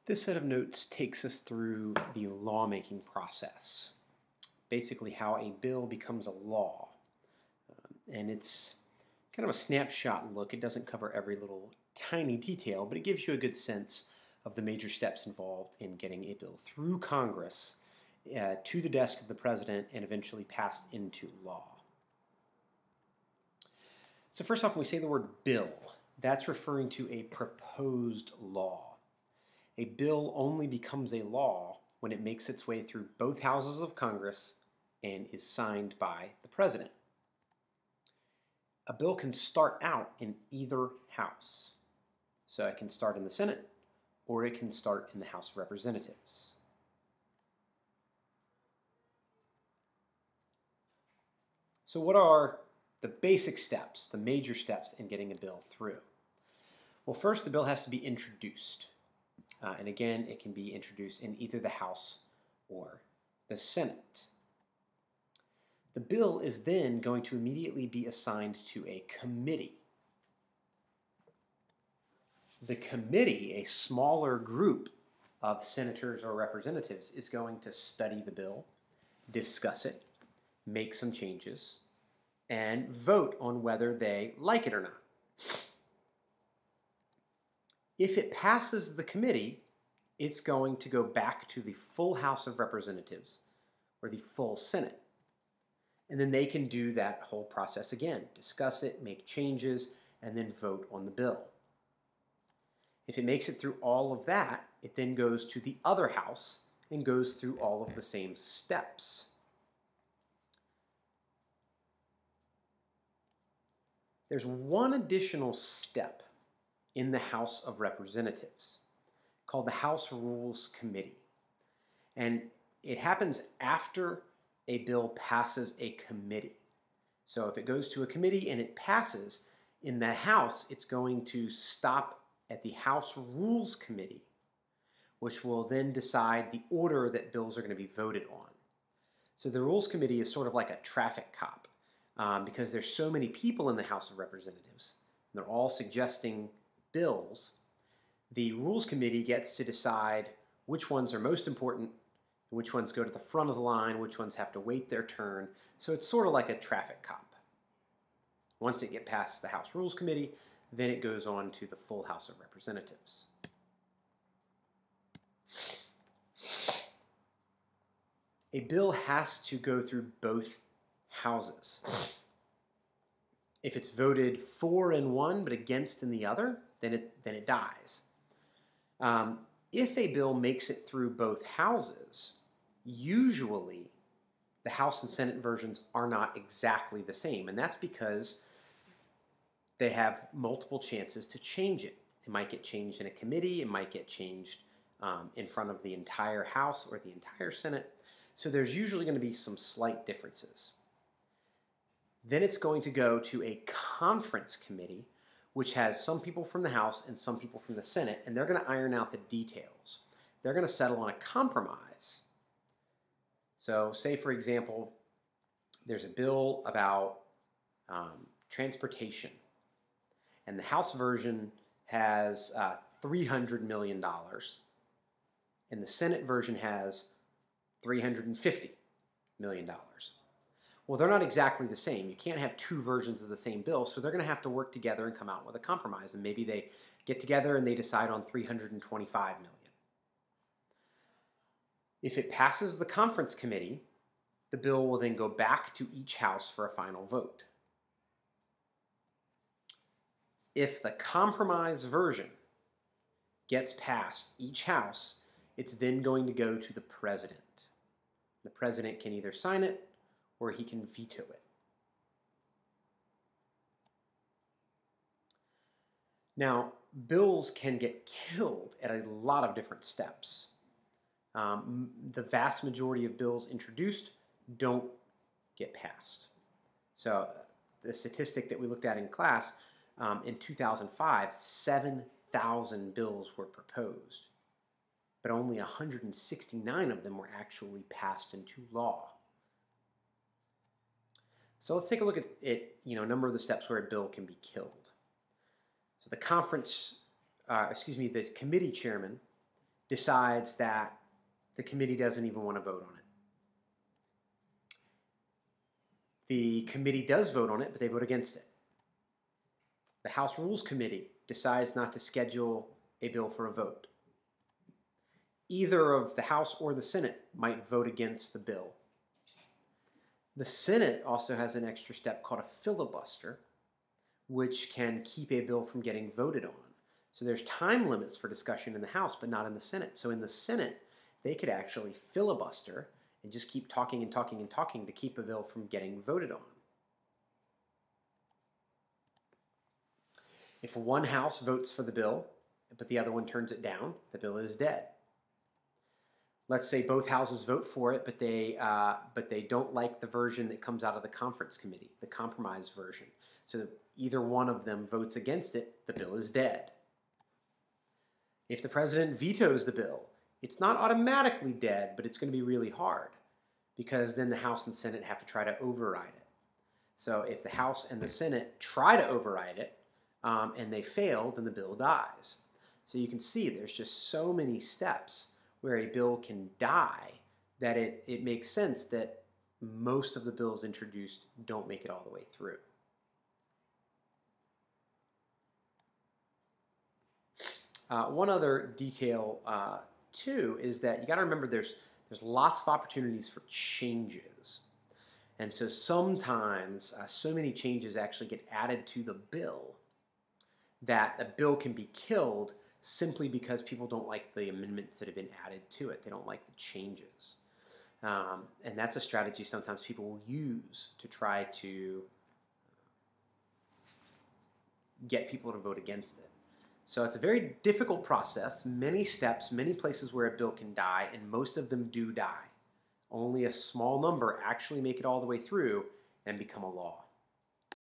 This set of notes takes us through the lawmaking process, basically how a bill becomes a law. And it's kind of a snapshot look. It doesn't cover every little tiny detail, but it gives you a good sense of the major steps involved in getting a bill through Congress to the desk of the president and eventually passed into law. So first off, when we say the word bill, that's referring to a proposed law. A bill only becomes a law when it makes its way through both houses of Congress and is signed by the president. A bill can start out in either house. So it can start in the Senate or it can start in the House of Representatives. So what are the basic steps, the major steps in getting a bill through? Well, first the bill has to be introduced. And again, it can be introduced in either the House or the Senate. The bill is then going to immediately be assigned to a committee. The committee, a smaller group of senators or representatives, is going to study the bill, discuss it, make some changes, and vote on whether they like it or not. If it passes the committee, it's going to go back to the full House of Representatives or the full Senate. And then they can do that whole process again, discuss it, make changes, and then vote on the bill. If it makes it through all of that, it then goes to the other house and goes through all of the same steps. There's one additional step in the House of Representatives called the House Rules Committee. And it happens after a bill passes a committee. So if it goes to a committee and it passes, in the House, it's going to stop at the House Rules Committee, which will then decide the order that bills are going to be voted on. So the Rules Committee is sort of like a traffic cop because there's so many people in the House of Representatives. They're all suggesting bills. The Rules Committee gets to decide which ones are most important, which ones go to the front of the line, which ones have to wait their turn. So it's sort of like a traffic cop. Once it gets past the House Rules Committee, then it goes on to the full House of Representatives. A bill has to go through both houses. If it's voted for in one but against in the other, then it dies. If a bill makes it through both houses, usually the House and Senate versions are not exactly the same, and that's because they have multiple chances to change it. It might get changed in a committee, it might get changed in front of the entire House or the entire Senate, so there's usually going to be some slight differences. Then it's going to go to a conference committee, which has some people from the House and some people from the Senate, and they're going to iron out the details. They're going to settle on a compromise. So say, for example, there's a bill about transportation, and the House version has $300 million, and the Senate version has $350 million. Well, they're not exactly the same. You can't have two versions of the same bill, so they're going to have to work together and come out with a compromise. And maybe they get together and they decide on $325 million. If it passes the conference committee, the bill will then go back to each house for a final vote. If the compromise version gets past each house, it's then going to go to the president. The president can either sign it or he can veto it. Now, bills can get killed at a lot of different steps. The vast majority of bills introduced don't get passed. So the statistic that we looked at in class, in 2005, 7,000 bills were proposed, but only 169 of them were actually passed into law. So let's take a look at it, a number of the steps where a bill can be killed. So the committee chairman decides that the committee doesn't even want to vote on it. The committee does vote on it, but they vote against it. The House Rules Committee decides not to schedule a bill for a vote. Either of the House or the Senate might vote against the bill. The Senate also has an extra step called a filibuster, which can keep a bill from getting voted on. So there's time limits for discussion in the House, but not in the Senate. So in the Senate, they could actually filibuster and just keep talking and talking and talking to keep a bill from getting voted on. If one house votes for the bill, but the other one turns it down, the bill is dead. Let's say both houses vote for it, but they don't like the version that comes out of the conference committee, the compromise version. So either one of them votes against it, the bill is dead. If the president vetoes the bill, it's not automatically dead, but it's going to be really hard because then the House and Senate have to try to override it. So if the House and the Senate try to override it and they fail, then the bill dies. So you can see there's just so many steps where a bill can die that it makes sense that most of the bills introduced don't make it all the way through. One other detail too is that you got to remember there's lots of opportunities for changes. And so sometimes so many changes actually get added to the bill that a bill can be killed simply because people don't like the amendments that have been added to it. They don't like the changes. And that's a strategy sometimes people will use to try to get people to vote against it. So it's a very difficult process, many steps, many places where a bill can die, and most of them do die. Only a small number actually make it all the way through and become a law.